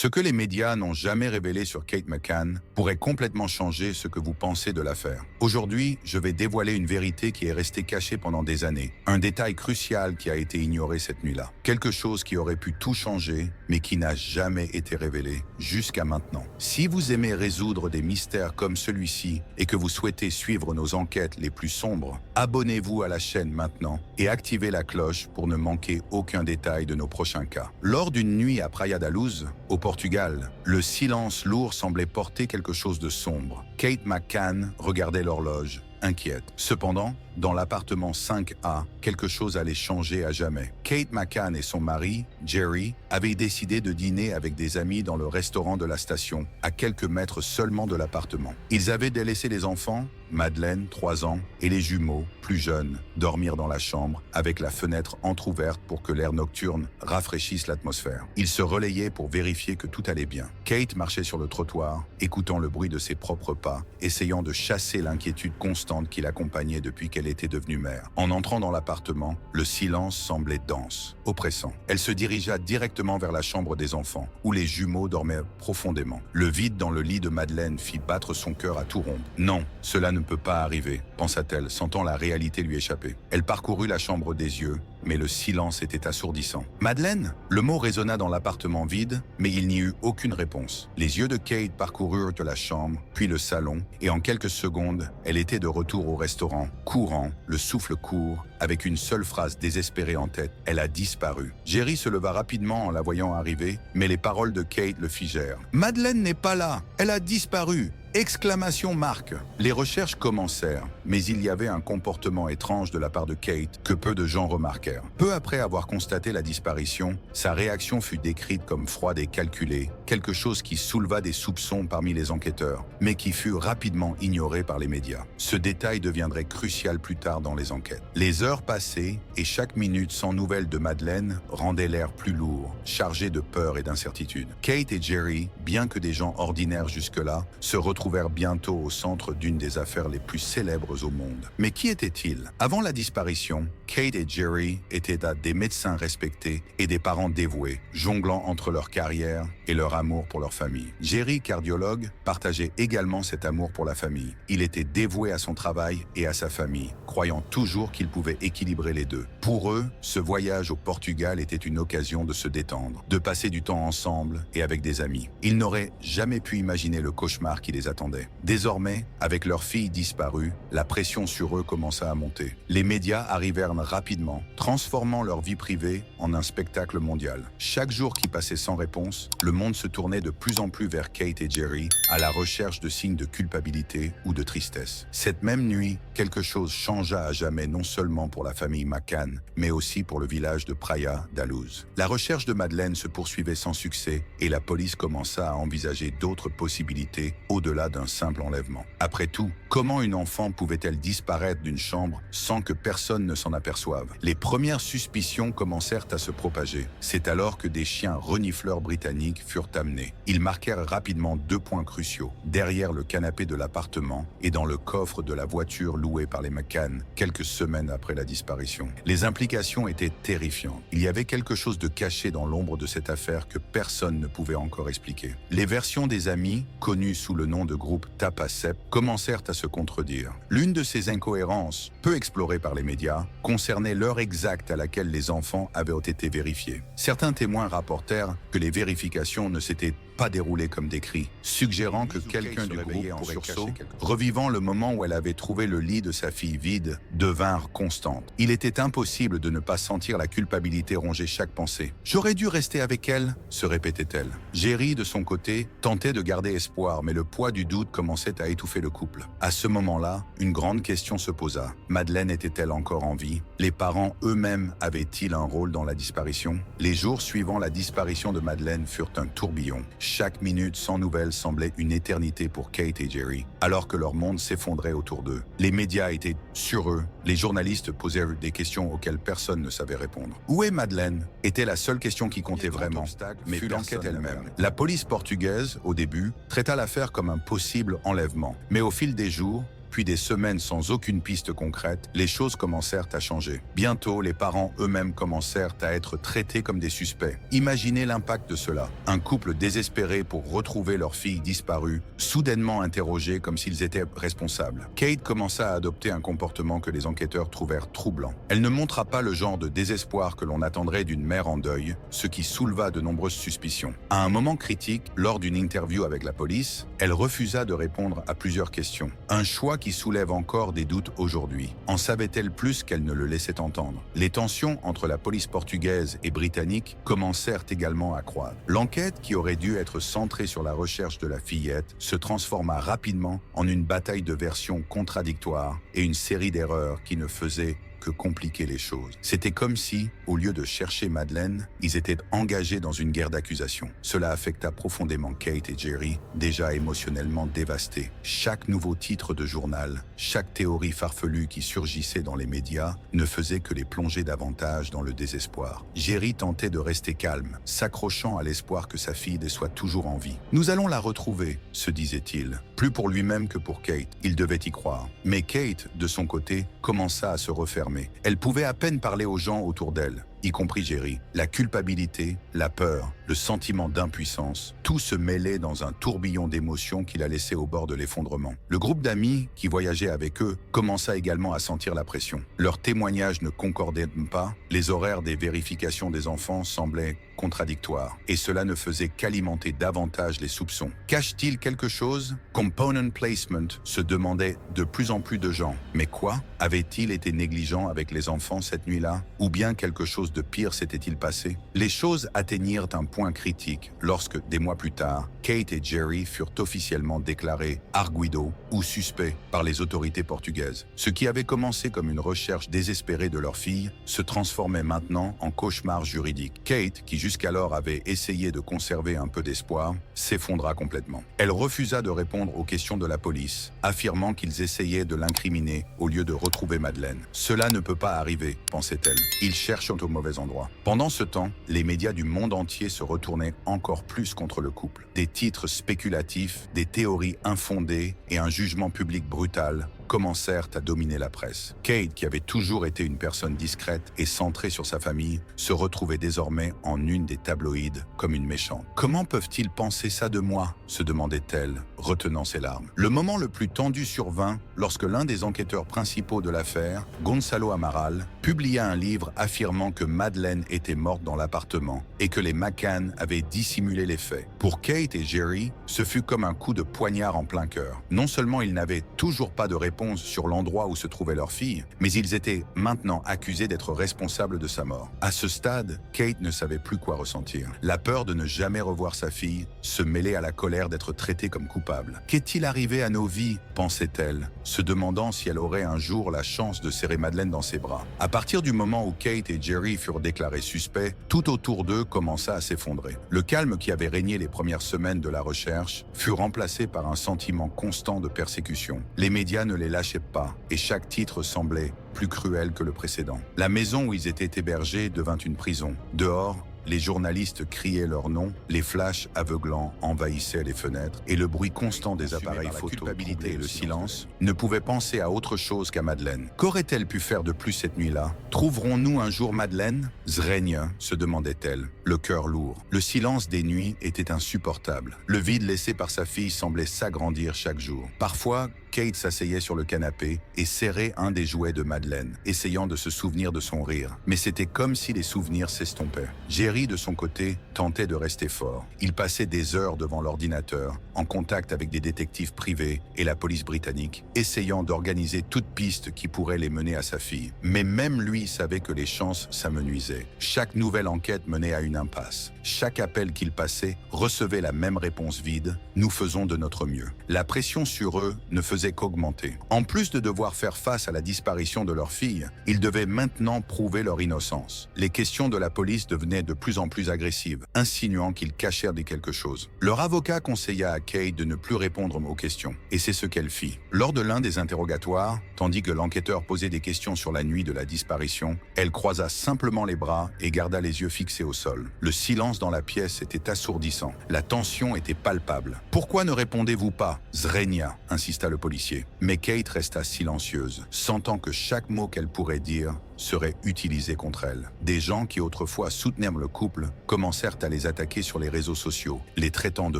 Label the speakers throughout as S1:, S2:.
S1: Ce que les médias n'ont jamais révélé sur Kate McCann pourrait complètement changer ce que vous pensez de l'affaire. Aujourd'hui, je vais dévoiler une vérité qui est restée cachée pendant des années. Un détail crucial qui a été ignoré cette nuit-là. Quelque chose qui aurait pu tout changer, mais qui n'a jamais été révélé jusqu'à maintenant. Si vous aimez résoudre des mystères comme celui-ci et que vous souhaitez suivre nos enquêtes les plus sombres, abonnez-vous à la chaîne maintenant et activez la cloche pour ne manquer aucun détail de nos prochains cas. Lors d'une nuit à Praia da Luz, au Portugal, le silence lourd semblait porter quelque chose de sombre. Kate McCann regardait l'horloge, inquiète. Cependant, dans l'appartement 5A, quelque chose allait changer à jamais. Kate McCann et son mari, Jerry, avaient décidé de dîner avec des amis dans le restaurant de la station, à quelques mètres seulement de l'appartement. Ils avaient délaissé les enfants, Madeleine, 3 ans, et les jumeaux, plus jeunes, dormir dans la chambre, avec la fenêtre entrouverte pour que l'air nocturne rafraîchisse l'atmosphère. Ils se relayaient pour vérifier que tout allait bien. Kate marchait sur le trottoir, écoutant le bruit de ses propres pas, essayant de chasser l'inquiétude constante qui l'accompagnait depuis qu'elle était devenue mère. En entrant dans l'appartement, le silence semblait dense, oppressant. Elle se dirigea directement vers la chambre des enfants, où les jumeaux dormaient profondément. Le vide dans le lit de Madeleine fit battre son cœur à tout rompre. Non, cela ne peut pas arriver, pensa-t-elle, sentant la réalité lui échapper. Elle parcourut la chambre des yeux, mais le silence était assourdissant. « Madeleine ?» Le mot résonna dans l'appartement vide, mais il n'y eut aucune réponse. Les yeux de Kate parcoururent la chambre, puis le salon, et en quelques secondes, elle était de retour au restaurant. Courant, le souffle court, avec une seule phrase désespérée en tête, elle a disparu. Jerry se leva rapidement en la voyant arriver, mais les paroles de Kate le figèrent. « Madeleine n'est pas là, elle a disparu !» Exclamation marque. Les recherches commencèrent, mais il y avait un comportement étrange de la part de Kate que peu de gens remarquèrent. Peu après avoir constaté la disparition, sa réaction fut décrite comme froide et calculée, quelque chose qui souleva des soupçons parmi les enquêteurs, mais qui fut rapidement ignoré par les médias. Ce détail deviendrait crucial plus tard dans les enquêtes. Les heures passaient et chaque minute sans nouvelles de Madeleine rendait l'air plus lourd, chargé de peur et d'incertitude. Kate et Jerry, bien que des gens ordinaires jusque-là, se retrouvèrent bientôt au centre d'une des affaires les plus célèbres au monde. Mais qui étaient-ils? Avant la disparition, Kate et Jerry étaient des médecins respectés et des parents dévoués, jonglant entre leur carrière et leur amour pour leur famille. Jerry, cardiologue, partageait également cet amour pour la famille. Il était dévoué à son travail et à sa famille, croyant toujours qu'il pouvait équilibrer les deux. Pour eux, ce voyage au Portugal était une occasion de se détendre, de passer du temps ensemble et avec des amis. Ils n'auraient jamais pu imaginer le cauchemar qui les attendait. Désormais, avec leur fille disparue, la pression sur eux commença à monter. Les médias arrivèrent rapidement, transformant leur vie privée en un spectacle mondial. Chaque jour qui passait sans réponse, le monde se tournait de plus en plus vers Kate et Jerry, à la recherche de signes de culpabilité ou de tristesse. Cette même nuit, quelque chose changea à jamais non seulement pour la famille McCann, mais aussi pour le village de Praia da Luz. La recherche de Madeleine se poursuivait sans succès et la police commença à envisager d'autres possibilités au-delà d'un simple enlèvement. Après tout, comment une enfant pouvait-elle disparaître d'une chambre sans que personne ne s'en aperçoive? Les premières suspicions commencèrent à se propager. C'est alors que des chiens renifleurs britanniques furent amenés. Ils marquèrent rapidement 2 points cruciaux, derrière le canapé de l'appartement et dans le coffre de la voiture louée par les McCann quelques semaines après la disparition. Les implications étaient terrifiantes. Il y avait quelque chose de caché dans l'ombre de cette affaire que personne ne pouvait encore expliquer. Les versions des amis, connus sous le nom de groupe Tapasep, commencèrent à se contredire. L'une de ces incohérences, peu explorée par les médias, concernait l'heure exacte à laquelle les enfants avaient été vérifiés. Certains témoins rapportèrent que les vérifications ne s'étaient pas déroulées comme décrit, suggérant que quelqu'un du groupe en sursaut, revivant le moment où elle avait trouvé le lit de sa fille vide, devinrent constantes. Il était impossible de ne pas sentir la culpabilité ronger chaque pensée. « J'aurais dû rester avec elle », se répétait-elle. Jerry, de son côté, tentait de garder espoir, mais le poids du doute commençait à étouffer le couple. À ce moment-là, une grande question se posa. Madeleine était-elle encore en vie? Les parents eux-mêmes avaient-ils un rôle dans la disparition? Les jours suivant la disparition de Madeleine furent un tourbillon. Chaque minute sans nouvelles semblait une éternité pour Kate et Jerry, alors que leur monde s'effondrait autour d'eux. Les médias étaient sur eux, les journalistes posaient des questions auxquelles personne ne savait répondre. Où est Madeleine? Était la seule question qui comptait vraiment, mais l'enquête elle-même. La police portugaise, au début, traita l'affaire comme un possible enlèvement. Mais au fil des jours, puis des semaines sans aucune piste concrète, les choses commencèrent à changer. Bientôt, les parents eux-mêmes commencèrent à être traités comme des suspects. Imaginez l'impact de cela. Un couple désespéré pour retrouver leur fille disparue, soudainement interrogé comme s'ils étaient responsables. Kate commença à adopter un comportement que les enquêteurs trouvèrent troublant. Elle ne montra pas le genre de désespoir que l'on attendrait d'une mère en deuil, ce qui souleva de nombreuses suspicions. À un moment critique, lors d'une interview avec la police, elle refusa de répondre à plusieurs questions. Un choix qui soulève encore des doutes aujourd'hui. En savait-elle plus qu'elle ne le laissait entendre? Les tensions entre la police portugaise et britannique commencèrent également à croître. L'enquête, qui aurait dû être centrée sur la recherche de la fillette, se transforma rapidement en une bataille de versions contradictoires et une série d'erreurs qui ne faisaient que compliquer les choses. C'était comme si, au lieu de chercher Madeleine, ils étaient engagés dans une guerre d'accusations. Cela affecta profondément Kate et Jerry, déjà émotionnellement dévastés. Chaque nouveau titre de journal, chaque théorie farfelue qui surgissait dans les médias ne faisait que les plonger davantage dans le désespoir. Jerry tentait de rester calme, s'accrochant à l'espoir que sa fille soit toujours en vie. « Nous allons la retrouver », se disait-il. Plus pour lui-même que pour Kate, il devait y croire. Mais Kate, de son côté, commença à se refermer. Elle pouvait à peine parler aux gens autour d'elle, y compris Jerry. La culpabilité, la peur, le sentiment d'impuissance, tout se mêlait dans un tourbillon d'émotions qui la laissait au bord de l'effondrement. Le groupe d'amis qui voyageait avec eux commença également à sentir la pression. Leurs témoignages ne concordaient pas, les horaires des vérifications des enfants semblaient contradictoires, et cela ne faisait qu'alimenter davantage les soupçons. Cache-t-il quelque chose? Component placement, se demandait de plus en plus de gens. Mais quoi? Avait-il été négligent avec les enfants cette nuit-là? Ou bien quelque chose de pire s'était-il passé? Les choses atteignirent un point critique lorsque, des mois plus tard, Kate et Jerry furent officiellement déclarés arguidos ou suspects par les autorités portugaises. Ce qui avait commencé comme une recherche désespérée de leur fille se transformait maintenant en cauchemar juridique. Kate, qui jusqu'alors avait essayé de conserver un peu d'espoir, s'effondra complètement. Elle refusa de répondre aux questions de la police, affirmant qu'ils essayaient de l'incriminer au lieu de retrouver Madeleine. « Cela ne peut pas arriver », pensait-elle. « Ils cherchent au mauvais endroit. » Pendant ce temps, les médias du monde entier se retournaient encore plus contre le couple. Des titres spéculatifs, des théories infondées et un jugement public brutal commencèrent à dominer la presse. Kate, qui avait toujours été une personne discrète et centrée sur sa famille, se retrouvait désormais en une des tabloïds comme une méchante. « Comment peuvent-ils penser ça de moi ?» se demandait-elle, retenant ses larmes. Le moment le plus tendu survint lorsque l'un des enquêteurs principaux de l'affaire, Gonçalo Amaral, publia un livre affirmant que Madeleine était morte dans l'appartement et que les McCann avaient dissimulé les faits. Pour Kate et Jerry, ce fut comme un coup de poignard en plein cœur. Non seulement ils n'avaient toujours pas de réponse sur l'endroit où se trouvait leur fille, mais ils étaient maintenant accusés d'être responsables de sa mort. À ce stade, Kate ne savait plus quoi ressentir. La peur de ne jamais revoir sa fille se mêlait à la colère d'être traitée comme coupable. « Qu'est-il arrivé à nos vies ?» pensait-elle, se demandant si elle aurait un jour la chance de serrer Madeleine dans ses bras. À partir du moment où Kate et Jerry furent déclarés suspects, tout autour d'eux commença à s'effondrer. Le calme qui avait régné les premières semaines de la recherche fut remplacé par un sentiment constant de persécution. Les médias ne les lâchaient pas, et chaque titre semblait plus cruel que le précédent. La maison où ils étaient hébergés devint une prison. Dehors, les journalistes criaient leur nom, les flashs aveuglants envahissaient les fenêtres et le bruit constant des appareils photo, culpabilité et le silence, ne pouvaient penser à autre chose qu'à Madeleine. Qu'aurait-elle pu faire de plus cette nuit-là? Trouverons-nous un jour Madeleine? Zrenia, se demandait-elle, le cœur lourd. Le silence des nuits était insupportable. Le vide laissé par sa fille semblait s'agrandir chaque jour. Parfois, Kate s'asseyait sur le canapé et serrait un des jouets de Madeleine, essayant de se souvenir de son rire. Mais c'était comme si les souvenirs s'estompaient. Jerry, de son côté, tentait de rester fort. Il passait des heures devant l'ordinateur, en contact avec des détectives privés et la police britannique, essayant d'organiser toute piste qui pourrait les mener à sa fille. Mais même lui savait que les chances s'amenuisaient. Chaque nouvelle enquête menait à une impasse. Chaque appel qu'il passait recevait la même réponse vide « Nous faisons de notre mieux ». La pression sur eux ne faisait qu'augmenter. En plus de devoir faire face à la disparition de leur fille, ils devaient maintenant prouver leur innocence. Les questions de la police devenaient de plus en plus agressives, insinuant qu'ils cachèrent quelque chose. Leur avocat conseilla à Kate de ne plus répondre aux questions, et c'est ce qu'elle fit. Lors de l'un des interrogatoires, tandis que l'enquêteur posait des questions sur la nuit de la disparition, elle croisa simplement les bras et garda les yeux fixés au sol. Le silence dans la pièce était assourdissant. La tension était palpable. « Pourquoi ne répondez-vous pas, Zrenia ?» insista le policier. policiers. Mais Kate resta silencieuse, sentant que chaque mot qu'elle pourrait dire serait utilisé contre elle. Des gens qui autrefois soutenaient le couple commencèrent à les attaquer sur les réseaux sociaux, les traitant de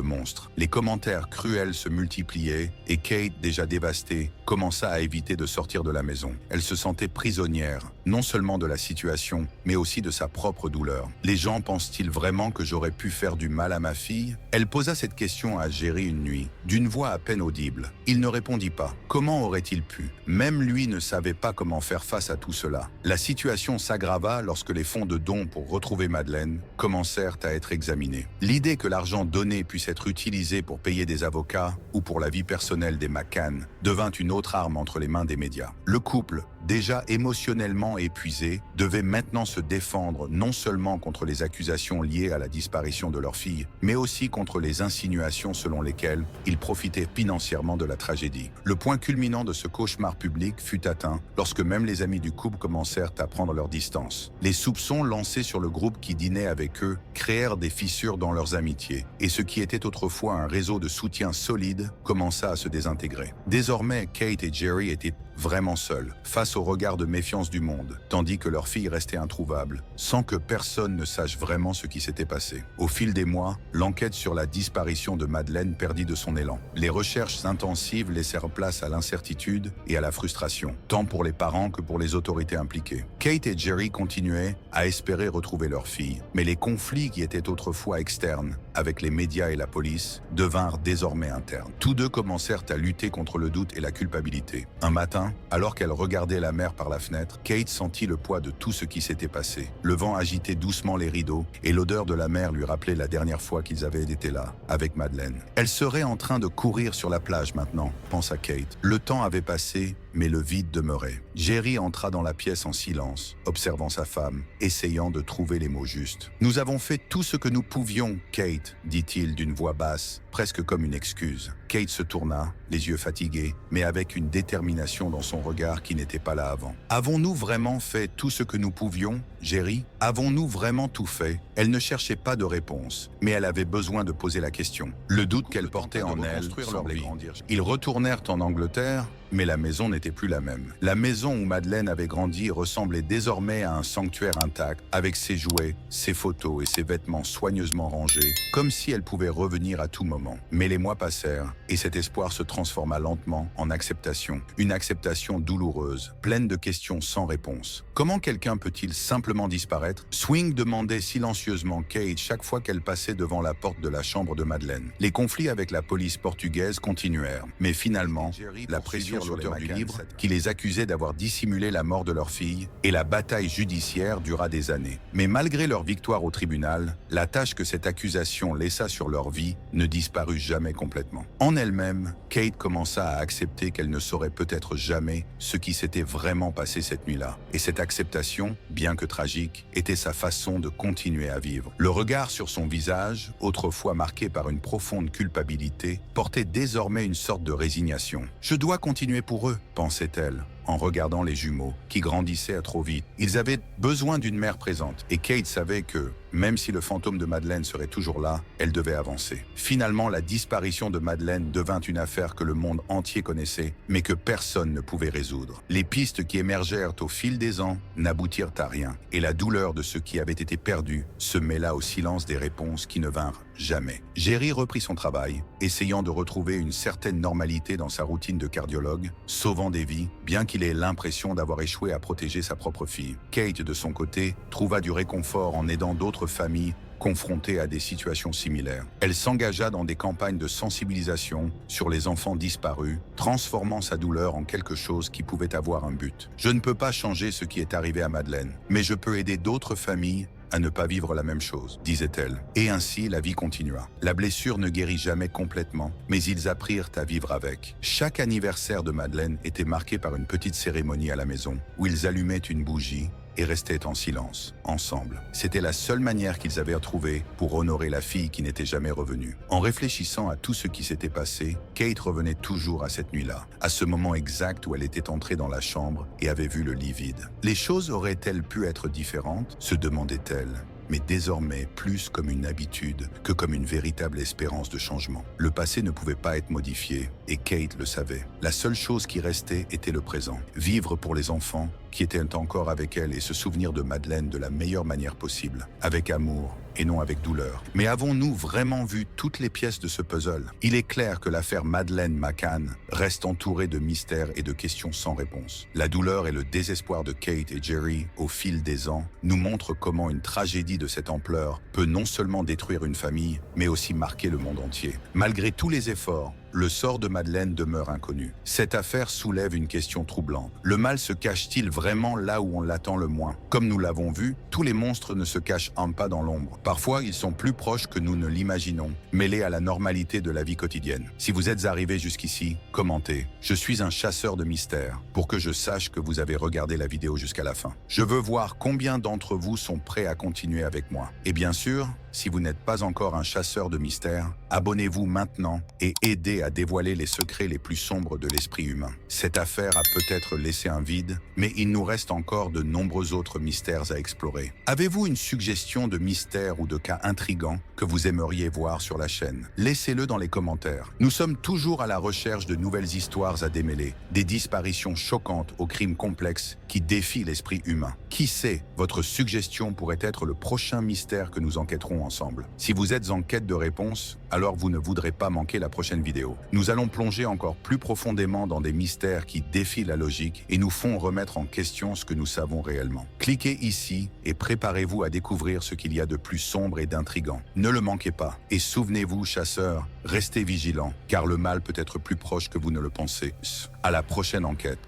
S1: monstres. Les commentaires cruels se multipliaient et Kate, déjà dévastée, commença à éviter de sortir de la maison. Elle se sentait prisonnière, non seulement de la situation, mais aussi de sa propre douleur. Les gens pensent-ils vraiment que j'aurais pu faire du mal à ma fille? Elle posa cette question à Jerry une nuit, d'une voix à peine audible. Il ne répondit pas. Comment aurait-il pu? Même lui ne savait pas comment faire face à tout cela. La situation s'aggrava lorsque les fonds de dons pour retrouver Madeleine commencèrent à être examinés. L'idée que l'argent donné puisse être utilisé pour payer des avocats ou pour la vie personnelle des McCann devint une autre arme entre les mains des médias. Le couple, déjà émotionnellement épuisé, devait maintenant se défendre non seulement contre les accusations liées à la disparition de leur fille, mais aussi contre les insinuations selon lesquelles ils profitaient financièrement de la tragédie. Le point culminant de ce cauchemar public fut atteint lorsque même les amis du couple commencèrent à prendre leur distance. Les soupçons lancés sur le groupe qui dînait avec eux créèrent des fissures dans leurs amitiés, et ce qui était autrefois un réseau de soutien solide commença à se désintégrer. Désormais, Kate et Jerry étaient vraiment seuls, face au regard de méfiance du monde, tandis que leur fille restait introuvable, sans que personne ne sache vraiment ce qui s'était passé. Au fil des mois, l'enquête sur la disparition de Madeleine perdit de son élan. Les recherches intensives laissèrent place à l'incertitude et à la frustration, tant pour les parents que pour les autorités impliquées. Kate et Jerry continuaient à espérer retrouver leur fille, mais les conflits qui étaient autrefois externes, avec les médias et la police, devinrent désormais internes. Tous deux commencèrent à lutter contre le doute et la culpabilité. Un matin, alors qu'elle regardait la mer par la fenêtre, Kate sentit le poids de tout ce qui s'était passé. Le vent agitait doucement les rideaux et l'odeur de la mer lui rappelait la dernière fois qu'ils avaient été là, avec Madeleine. Elle serait en train de courir sur la plage maintenant, pensa Kate. Le temps avait passé, mais le vide demeurait. Jerry entra dans la pièce en silence, observant sa femme, essayant de trouver les mots justes. « Nous avons fait tout ce que nous pouvions, Kate, dit-il d'une voix basse, presque comme une excuse. » Kate se tourna, les yeux fatigués, mais avec une détermination dans son regard qui n'était pas là avant. « Avons-nous vraiment fait tout ce que nous pouvions, Jerry? Avons-nous vraiment tout fait ?» Elle ne cherchait pas de réponse, mais elle avait besoin de poser la question. Le doute qu'elle portait en elle semblait grandir. Ils retournèrent en Angleterre, mais la maison n'était plus la même. La maison où Madeleine avait grandi ressemblait désormais à un sanctuaire intact, avec ses jouets, ses photos et ses vêtements soigneusement rangés, comme si elle pouvait revenir à tout moment. Mais les mois passèrent, et cet espoir se transforma lentement en acceptation. Une acceptation douloureuse, pleine de questions sans réponse. Comment quelqu'un peut-il simplement disparaître? Swing demandait silencieusement Kate chaque fois qu'elle passait devant la porte de la chambre de Madeleine. Les conflits avec la police portugaise continuèrent, mais finalement, la pression sur l'auteur du livre, qui les accusait d'avoir dissimulé la mort de leur fille, et la bataille judiciaire dura des années. Mais malgré leur victoire au tribunal, la tâche que cette accusation laissa sur leur vie ne disparut jamais complètement. En elle-même, Kate commença à accepter qu'elle ne saurait peut-être jamais ce qui s'était vraiment passé cette nuit-là. Et cette acceptation, bien que tragique, était sa façon de continuer à vivre. Le regard sur son visage, autrefois marqué par une profonde culpabilité, portait désormais une sorte de résignation. « Je dois continuer pour eux », pensait-elle, en regardant les jumeaux, qui grandissaient à trop vite. Ils avaient besoin d'une mère présente, et Kate savait que, même si le fantôme de Madeleine serait toujours là, elle devait avancer. Finalement, la disparition de Madeleine devint une affaire que le monde entier connaissait, mais que personne ne pouvait résoudre. Les pistes qui émergèrent au fil des ans n'aboutirent à rien, et la douleur de ce qui avait été perdu se mêla au silence des réponses qui ne vinrent jamais. Jerry reprit son travail, essayant de retrouver une certaine normalité dans sa routine de cardiologue, sauvant des vies, bien qu'il ait l'impression d'avoir échoué à protéger sa propre fille. Kate, de son côté, trouva du réconfort en aidant d'autres familles confrontées à des situations similaires. Elle s'engagea dans des campagnes de sensibilisation sur les enfants disparus, transformant sa douleur en quelque chose qui pouvait avoir un but. « Je ne peux pas changer ce qui est arrivé à Madeleine, mais je peux aider d'autres familles à ne pas vivre la même chose, disait-elle. Et ainsi, la vie continua. La blessure ne guérit jamais complètement, mais ils apprirent à vivre avec. Chaque anniversaire de Madeleine était marqué par une petite cérémonie à la maison, où ils allumaient une bougie et restaient en silence, ensemble. C'était la seule manière qu'ils avaient trouvée pour honorer la fille qui n'était jamais revenue. En réfléchissant à tout ce qui s'était passé, Kate revenait toujours à cette nuit-là, à ce moment exact où elle était entrée dans la chambre et avait vu le lit vide. Les choses auraient-elles pu être différentes, se demandait-elle. mais désormais plus comme une habitude que comme une véritable espérance de changement. Le passé ne pouvait pas être modifié, et Kate le savait. La seule chose qui restait était le présent. Vivre pour les enfants qui étaient encore avec elle et se souvenir de Madeleine de la meilleure manière possible, avec amour et non avec douleur. Mais avons-nous vraiment vu toutes les pièces de ce puzzle? Il est clair que l'affaire Madeleine McCann reste entourée de mystères et de questions sans réponse. La douleur et le désespoir de Kate et Jerry au fil des ans nous montrent comment une tragédie de cette ampleur peut non seulement détruire une famille, mais aussi marquer le monde entier. Malgré tous les efforts, le sort de Madeleine demeure inconnu. Cette affaire soulève une question troublante. Le mal se cache-t-il vraiment là où on l'attend le moins? Comme nous l'avons vu, tous les monstres ne se cachent pas dans l'ombre. Parfois, ils sont plus proches que nous ne l'imaginons, mêlés à la normalité de la vie quotidienne. Si vous êtes arrivé jusqu'ici, commentez. Je suis un chasseur de mystères, pour que je sache que vous avez regardé la vidéo jusqu'à la fin. Je veux voir combien d'entre vous sont prêts à continuer avec moi. Et bien sûr, si vous n'êtes pas encore un chasseur de mystères, abonnez-vous maintenant et aidez à dévoiler les secrets les plus sombres de l'esprit humain. Cette affaire a peut-être laissé un vide, mais il nous reste encore de nombreux autres mystères à explorer. Avez-vous une suggestion de mystère ou de cas intrigants que vous aimeriez voir sur la chaîne? Laissez-le dans les commentaires. Nous sommes toujours à la recherche de nouvelles histoires à démêler, des disparitions choquantes aux crimes complexes qui défient l'esprit humain. Qui sait, votre suggestion pourrait être le prochain mystère que nous enquêterons ensemble. Si vous êtes en quête de réponses, alors vous ne voudrez pas manquer la prochaine vidéo. Nous allons plonger encore plus profondément dans des mystères qui défient la logique et nous font remettre en question ce que nous savons réellement. Cliquez ici et préparez-vous à découvrir ce qu'il y a de plus sombre et d'intrigant. Ne le manquez pas. Et souvenez-vous, chasseurs, restez vigilants, car le mal peut être plus proche que vous ne le pensez. À la prochaine enquête.